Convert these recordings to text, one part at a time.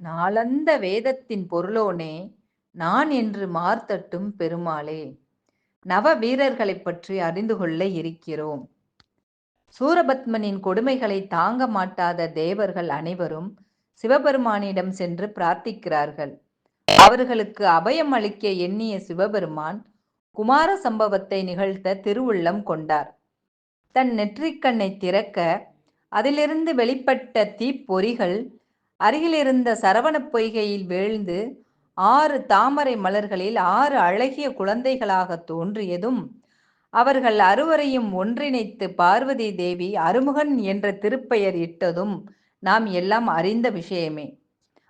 நாளந்த வேதத்தின் பொருளோனே நான் என்று மார்த்தட்டும் பெருமாளே. நவ வீரர்களைப் பற்றி அறிந்து கொள்ள இருக்கிறோம். சூரபத்மனின் கொடுமைகளை தாங்க மாட்டாத தேவர்கள் அனைவரும் சிவபெருமானிடம் சென்று பிரார்த்திக்கிறார்கள். அவர்களுக்கு அபயம் அளிக்க எண்ணிய சிவபெருமான் குமார சம்பவத்தை நிகழ்த்த திருவுள்ளம் கொண்டார். தன் நெற்றிக்கண்ணை திறக்க அதிலிருந்து வெளிப்பட்ட தீப்பொறிகள் அருகிலிருந்த சரவணப் பொய்கையில் வீழ்ந்து 6 தாமரை மலர்களில் 6 அழகிய குழந்தைகளாக தோன்றியதும் அவர்கள் அறுவரையும் ஒன்றிணைத்து பார்வதி தேவி அருமுகன் என்ற திருப்பெயர் இட்டதும் நாம் எல்லாம் அறிந்த விஷயமே.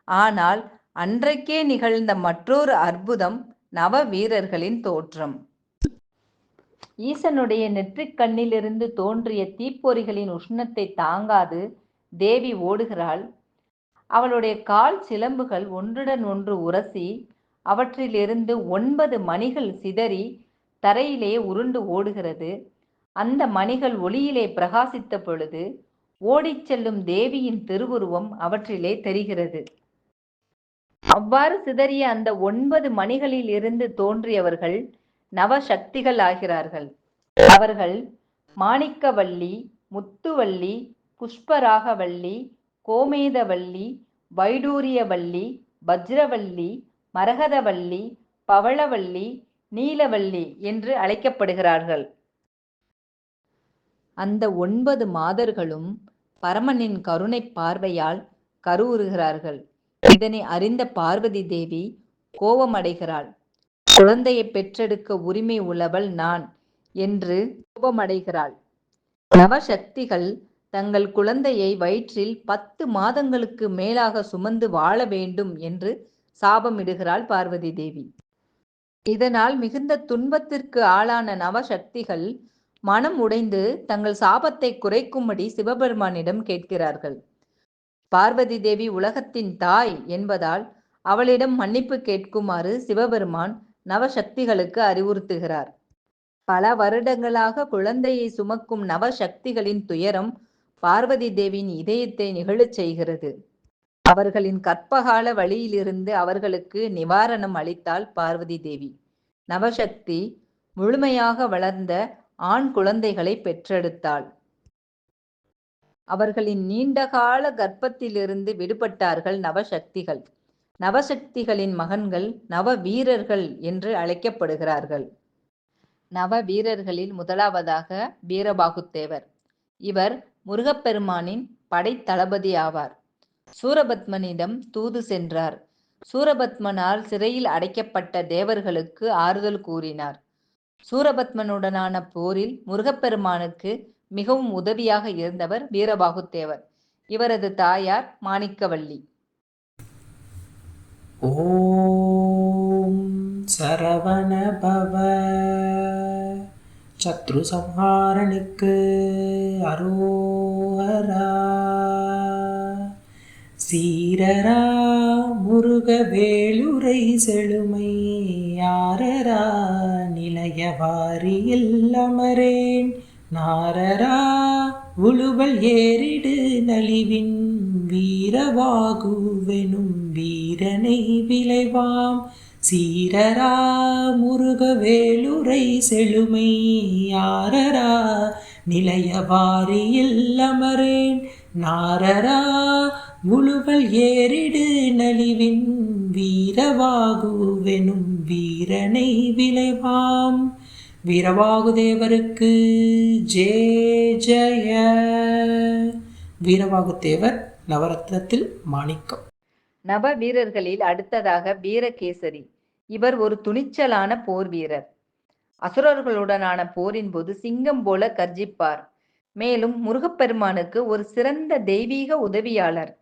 ஆனால் அன்றைக்கே நிகழ்ந்த மற்றொரு அற்புதம் நவ வீரர்களின் தோற்றம். ஈசனுடைய நெற்றிக் கண்ணிலிருந்து தோன்றிய தீப்பொறிகளின் உஷ்ணத்தை தாங்காது தேவி ஓடுகிறாள். அவளுடைய கால் சிலம்புகள் ஒன்றுடன் ஒன்று உரசி அவற்றிலிருந்து 9 மணிகள் சிதறி தரையிலே உருண்டு ஓடுகிறது. அந்த மணிகள் ஒளியிலே பிரகாசித்த பொழுது ஓடிச் செல்லும் தேவியின் திருவுருவம் அவற்றிலே தெரிகிறது. அவ்வாறு சிதறிய அந்த 9 மணிகளில் இருந்து தோன்றியவர்கள் நவசக்திகள் ஆகிறார்கள். அவர்கள் மாணிக்கவல்லி, முத்துவல்லி, புஷ்பராகவல்லி, கோமேதவல்லி, வைடூரியவல்லி, வஜ்ரவல்லி, மரகதவல்லி, பவளவல்லி, நீலவல்லி என்று அழைக்கப்படுகிறார்கள். அந்த 9 மாதர்களும் பரமனின் கருணை பார்வையால் கருவுறுகிறார்கள். இதனை அறிந்த பார்வதி தேவி கோபமடைகிறாள். குழந்தையை பெற்றெடுக்க உரிமை உள்ளவள் நான் என்று கோபமடைகிறாள். நவசக்திகள் தங்கள் குழந்தையை வயிற்றில் 10 மாதங்களுக்கு மேலாக சுமந்து வாழ வேண்டும் என்று சாபமிடுகிறாள் பார்வதி தேவி. இதனால் மிகுந்த துன்பத்திற்கு ஆளான நவசக்திகள் மனம் உடைந்து தங்கள் சாபத்தை குறைக்கும்படி சிவபெருமானிடம் கேட்கிறார்கள். பார்வதி தேவி உலகத்தின் தாய் என்பதால் அவளிடம் மன்னிப்பு கேட்குமாறு சிவபெருமான் நவசக்திகளுக்கு அறிவுறுத்துகிறார். பல வருடங்களாக குழந்தையை சுமக்கும் நவசக்திகளின் துயரம் பார்வதி தேவியின் இதயத்தை நிகழச் செய்கிறது. அவர்களின் கற்பகால வழியிலிருந்து அவர்களுக்கு நிவாரணம் அளித்தாள் பார்வதி தேவி. நவசக்தி முழுமையாக வளர்ந்த ஆண் குழந்தைகளை பெற்றெடுத்தாள். அவர்களின் நீண்டகால கர்ப்பத்திலிருந்து விடுபட்டார்கள் நவசக்திகள். நவசக்திகளின் மகன்கள் நவ வீரர்கள் என்று அழைக்கப்படுகிறார்கள். நவ வீரர்களில் முதலாவதாக வீரபாகுத்தேவர். இவர் முருகப்பெருமானின் படைத்தளபதி ஆவார். சூரபத்மனிடம் தூது சென்றார். சூரபத்மனால் சிறையில் அடைக்கப்பட்ட தேவர்களுக்கு ஆறுதல் கூறினார். சூரபத்மனுடனான போரில் முருகப்பெருமானுக்கு மிகவும் உதவியாக இருந்தவர் வீரபாகுத்தேவர். இவரது தாயார் மாணிக்கவல்லி. ஓம் சரவணபவ சத்ரு சம்ஹாரனுக்கு அரோஹரா. சீரரா முருகவேளுரை செழுமை யாரரா நிலையவாரியில் அமரேன் நாரரா உழுவல் ஏறிடு நலிவின் வீரவாகுவெனும் வீரனை விளைவாம். சீரரா முருகவேளுரை செழுமை யாரரா நிலையவாரியில் அமரேன் நாரரா உழுவல் ஏறிடு நலிவின் வீரவாகுவெனும் வீரனை விளைவாம். வீரவாகுதேவருக்கு ஜெய ஜெய. வீரவாகுதேவர் நவரத்னத்தில் மாணிக்கம். நவ வீரர்களில் அடுத்ததாக வீரகேசரி. இவர் ஒரு துணிச்சலான போர் வீரர். அசுரர்களுடனான போரின் போது சிங்கம் போல கர்ஜிப்பார். மேலும் முருகப்பெருமானுக்கு ஒரு சிறந்த தெய்வீக உதவியாளர்.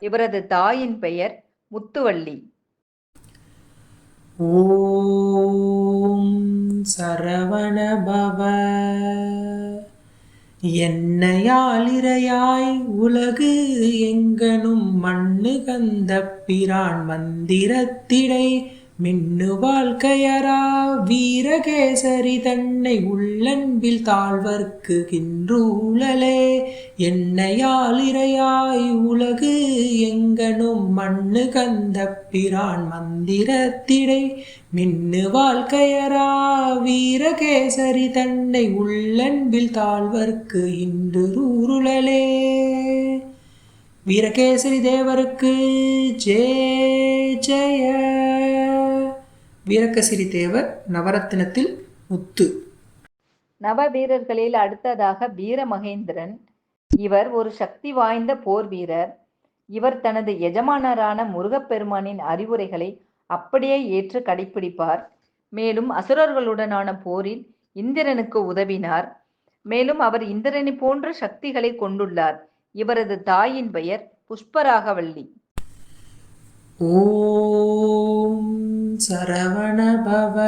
இவரது தாயின் பெயர் முத்துவல்லி. ஓம் சரவணபவ. என்னையால் இறையாய் உலகு எங்கனும் மண்ணு கந்த பிரான் மந்திரத்திடை மின்னு வாழ்க்கையரா வீரகேசரி தன்னை உள்ளன்பில் தாழ்வர்க்கு கின்றூழலே என்னையால் இறையாய் உலகு எங்கனும் மண்ணு கந்த பிரான் மந்திரத்திடை மின்னு வாழ்க்கையரா வீரகேசரி தன்னை உள்ளன்பில் தாழ்வர்க்கு இன்று ரூருளலே. வீரகேசரி தேவருக்கு ஜெய ஜெய. வீரகேசரி தேவர் நவரத்தினத்தில் முத்து. நவ வீரர்களில் அடுத்ததாக வீரமகேந்திரன். இவர் ஒரு சக்தி வாய்ந்த போர் வீரர். இவர் தனது எஜமானரான முருகப்பெருமானின் அறிவுரைகளை அப்படியே ஏற்று கடைப்பிடிப்பார். மேலும் அசுரர்களுடனான போரில் இந்திரனுக்கு உதவினார். மேலும் அவர் இந்திரனை போன்ற சக்திகளை கொண்டுள்ளார். இவரது தாயின் பெயர் புஷ்பராகவல்லி. ஓம் சரவணபவ.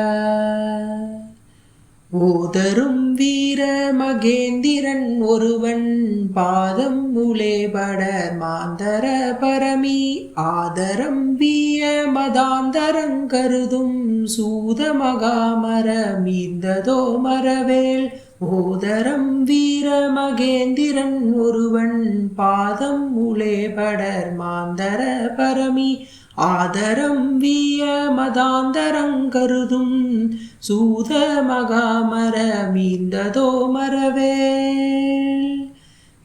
ஓதரும் வீர மகேந்திரன் ஒருவன் பாதம் முலேபட மாந்தர பரமி ஆதரம் வீய மதாந்தரங் கருதும் சூத மகாமர மீந்ததோ மரவேல். ஓதரம் வீர மகேந்திரன் ஒருவன் பாதம் முலேபடர் மாந்தர பரமி ஆதரம் வீய மதாந்தரங் கருதும் சூத மகாமர மீந்ததோ மரவேல்.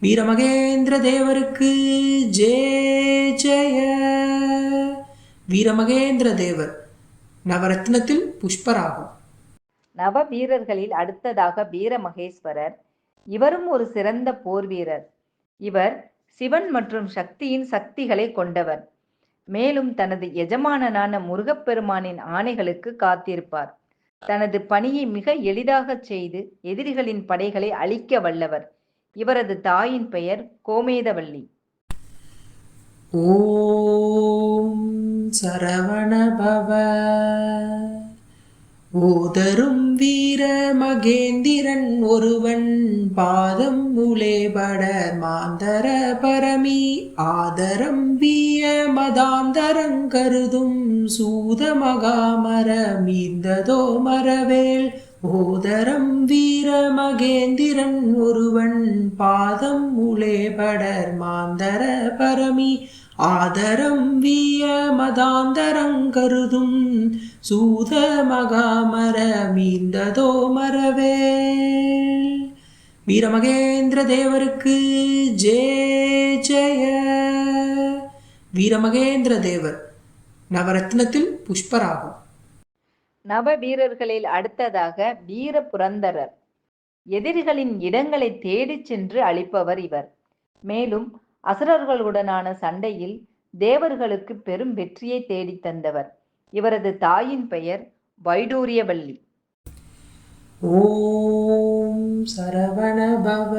வீரமகேந்திர தேவருக்கு ஜெய ஜெய. வீரமகேந்திர தேவர் நவரத்னத்தில் புஷ்பராகும். நவ வீரர்களில் அடுத்ததாக வீரமகேஸ்வரர். இவரும் ஒரு சிறந்த போர் வீரர். இவர் சிவன் மற்றும் சக்தியின் சக்திகளை கொண்டவர். மேலும் தனது எஜமானனான முருகப்பெருமானின் ஆணைகளுக்கு காத்திருப்பார். தனது பணியை மிக எளிதாக செய்து எதிரிகளின் படைகளை அழிக்க வல்லவர். இவரது தாயின் பெயர் கோமேதவல்லி. ஓம் சரவணபவ. ஓதரும் வீர மகேந்திரன் ஒருவன் பாதம் முலேபட மாந்தர பரமி ஆதரம் வீய மதாந்தரங் கருதும் சூத மகாமர மீந்ததோ மரவேல். ஓதரம் வீர மகேந்திரன் ஒருவன் பாதம் முலேபடர் மாந்தர பரமி ஆதரம் வீய மதாந்தரங் கருதும் சூத மகாமர மீந்ததோ மரவேல். வீரமகேந்திர தேவருக்கு ஜெய ஜெய. வீரமகேந்திர தேவர் நவரத்னத்தில் புஷ்பராகும். நவ வீரர்களில் அடுத்ததாக வீர புரந்தரர். எதிரிகளின் இடங்களை தேடிச் சென்று அழிப்பவர் இவர். மேலும் அசுரர்களுடனான சண்டையில் தேவர்களுக்கு பெரும் வெற்றியை தேடித் தந்தவர். இவரது தாயின் பெயர் வைடூரியவல்லி. ஓம் சரவணபவ.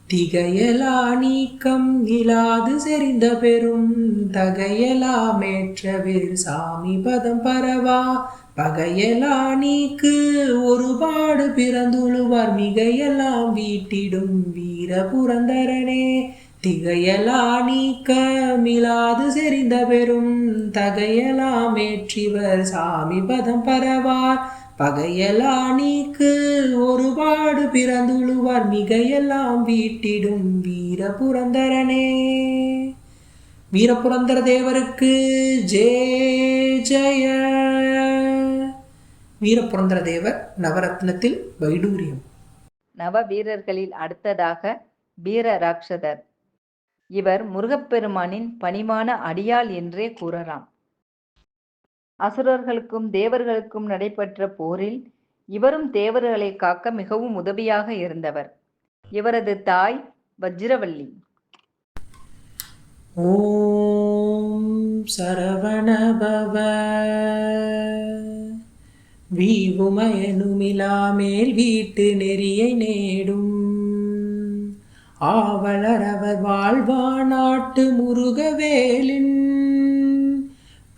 திகையலா நீக்கம் இலாது செறிந்த பெரும் தகையலா மேற்றவிர் சாமி பதம் பரவா பகையலா நீக்கு ஒருபாடு பிறந்துழுவார் மிகையெல்லாம் வீட்டிடும் வீர புரந்தரனே. திகையலா நீக்க மிலாது செறிந்த பெரும் தகையலா மேற்றிவர் சாமி பதம் பரவார் பகையலா நீக்கு ஒருபாடு பிறந்துழுவார் மிகையெல்லாம் வீட்டிடும் வீர புரந்தரனே. வீரபுரந்தர தேவருக்கு ஜெய ஜெய. வீரபுரந்தர தேவர் நவரத்னத்தில் வைடூரியம். நவ வீரர்களில் அடுத்ததாக வீர ராட்சதர். இவர் முருகப்பெருமானின் பணிவான அடியாள் என்றே கூறலாம். அசுரர்களுக்கும் தேவர்களுக்கும் நடைபெற்ற போரில் இவரும் தேவர்களை காக்க மிகவும் உதவியாக இருந்தவர். இவரது தாய் வஜ்ரவல்லி. ஓம் சரவணபவ. வீவுமயனுமிலாமேல் வீட்டு நெறியை நேடும் ஆவலரவர் வாழ்வானாட்டு முருகவேலின்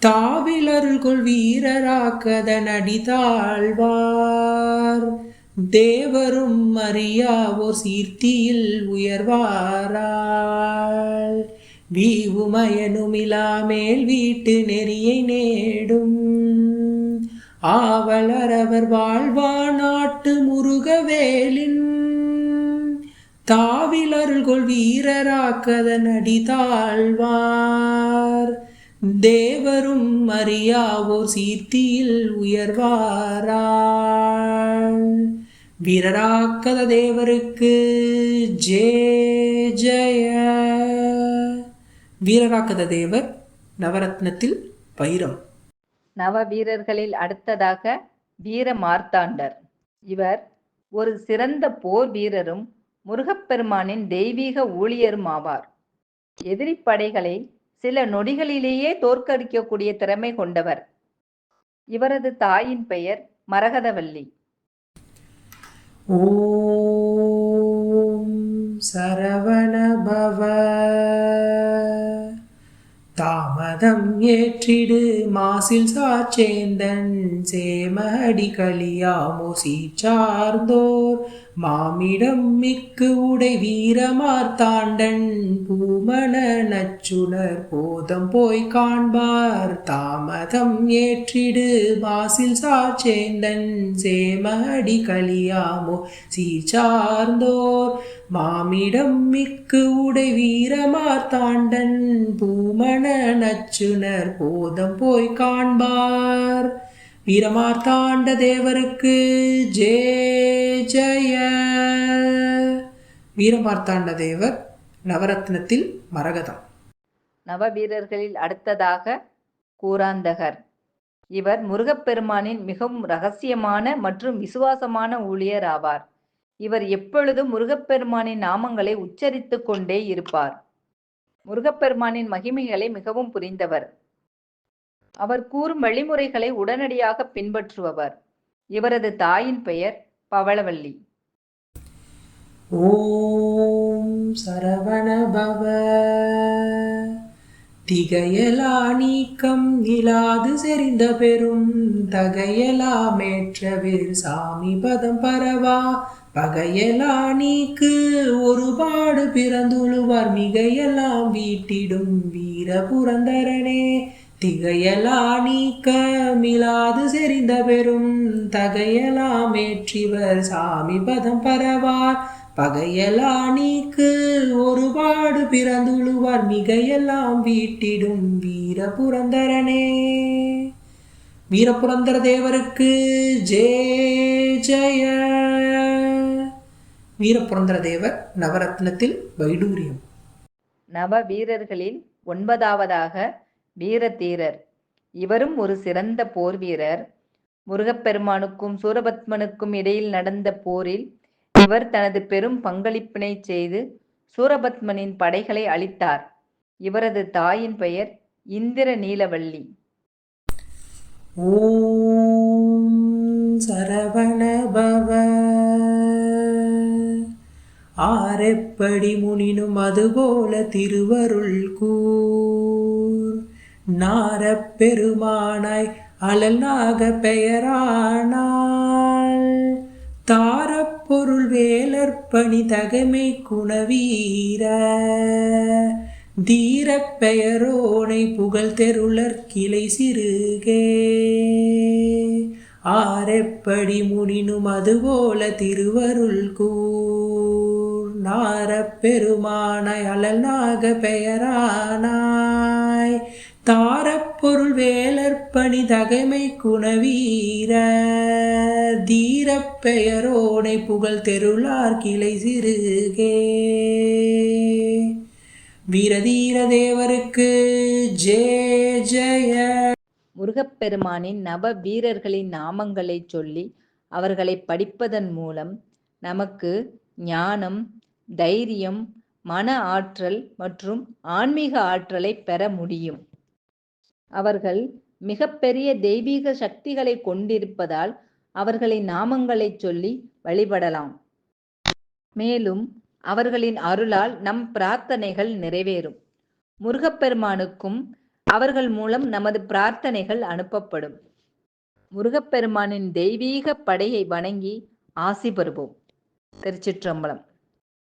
தாவிலருள்கொள் வீரராக்கதன் அடிதாழ்வார் தேவரும் அறியாவோர் சீர்த்தியில் உயர்வாரால் வீவுமயனுமிலாமேல் வீட்டு நெறியை நேடும். ஆவலரவர் வாழ்வா நாட்டு முருகவேலின் தாவிலருள்கொள் வீரராக்கதன் அடிதாழ்வார். தேவரும் அறியாவோர் சீர்த்தியில் உயர்வாரால். வீரராக்கத தேவருக்கு ஜெய ஜெய. வீரராக்கத தேவர் நவரத்னத்தில் வைரம். நவ வீரர்களில் அடுத்ததாக வீர மார்த்தாண்டர். இவர் ஒரு சிறந்த போர் வீரரும் முருகப்பெருமானின் தெய்வீக ஊழியரும் ஆவார். எதிரி படைகளை சில நொடிகளிலேயே தோற்கடிக்கக்கூடிய திறமை கொண்டவர். இவரது தாயின் பெயர் மரகதவல்லி. ஓம் சரவணபவ. தாமதம் ஏற்றிடு மாசில் சாச்சேந்தன் சேமடி களியாமோ சீச்சார்ந்தோர் மாமிடம் மிக்கு உடை வீரமார்த்தாண்டன் பூமண நச்சுணர் போதம் போய் காண்பார். தாமதம் ஏற்றிடு மாசில் சாச்சேந்தன் சேமடி களியாமோ சீச்சார்ந்தோர் மாமிடம் மிக்கு உடை வீரமார்த்தாண்டன் பூமண நச்சுணர் போதம் போய் காண்பார். வீரமார்த்தாண்ட தேவருக்கு ஜெய ஜெய. வீரமார்த்தாண்ட தேவர் நவரத்னத்தில் மரகதம். நவ வீரர்களில் அடுத்ததாக கூராந்தகர். இவர் முருகப்பெருமானின் மிகவும் இரகசியமான மற்றும் விசுவாசமான ஊழியர் ஆவார். இவர் எப்பொழுதும் முருகப்பெருமானின் நாமங்களை உச்சரித்து கொண்டே இருப்பார். முருகப்பெருமானின் மகிமைகளை மிகவும் புரிந்தவர். அவர் கூறும் வழிமுறைகளை உடனடியாக பின்பற்றுபவர். இவரது தாயின் பெயர் பவளவல்லி. ஓம் சரவணபவ. திகையலா நீக்கம் இலாது செறிந்த பெரும் தகையலா மேற்றவிர் சாமி பதம் பரவா பகையலா நீக்கு ஒருபாடு பிறந்துழுவார் மிகையெல்லாம் வீட்டிடும் வீர புரந்தரனே. திகையலா நீக்க மிலாது செறிந்த பெரும் தகையலா மேற்றிவர் சாமி பதம் பரவார். பகையலா நீக்கு ஒருபாடு பிறந்துழுவார் மிகையெல்லாம் வீட்டிடும் வீர புரந்தரனே. வீரபுரந்தர தேவருக்கு ஜெய ஜெய. வீரபுரந்தர தேவர் நவரத்னத்தில் வைடூரியம். நவ வீரர்களில் 9வதாக வீரதீரர். இவரும் ஒரு சிறந்த போர் வீரர். முருகப்பெருமானுக்கும் சூரபத்மனுக்கும் இடையில் நடந்த போரில் இவர் தனது பெரும் பங்களிப்பினை செய்து சூரபத்மனின் படைகளை அழித்தார். இவரது தாயின் பெயர் இந்திர நீலவல்லி. ஓம் சரவணபவ. ஆரெப்படி முனினும் அதுபோல திருவருள் கூர். நாரப்பெருமானாய் அழல் நாக பெயரானாள். தாரப்பொருள் வேலற்பணி தகைமை குணவீர. தீரப் பெயரோனை புகழ் தெருளர் கிளை சிறுகே. ஆரெப்படி முனினும் அதுபோல திருவருள் கூர். நாரப்பெருமானாய் அழல் நாக பெயரானாய். தாரப்பொருள் வேலற்பணி தகைமை குணவீர. தீரப் பெயரோனை புகழ் தெருளார் கிளை சிறுகே. வீரதீர தேவருக்கு ஜெய ஜெய. முருகப்பெருமானின் நவ வீரர்களின் நாமங்களை சொல்லி அவர்களை படிப்பதன் மூலம் நமக்கு ஞானம், தைரியம், மன ஆற்றல் மற்றும் ஆன்மீக ஆற்றலை பெற முடியும். அவர்கள் மிகப்பெரிய தெய்வீக சக்திகளை கொண்டிருப்பதால் அவர்களின் நாமங்களை சொல்லி வழிபடலாம். மேலும் அவர்களின் அருளால் நம் பிரார்த்தனைகள் நிறைவேறும். முருகப்பெருமானுக்கும் அவர்கள் மூலம் நமது பிரார்த்தனைகள் அனுப்பப்படும். முருகப்பெருமானின் தெய்வீக படையை வணங்கி ஆசி பெறுவோம். திருச்சிற்றம்பலம்.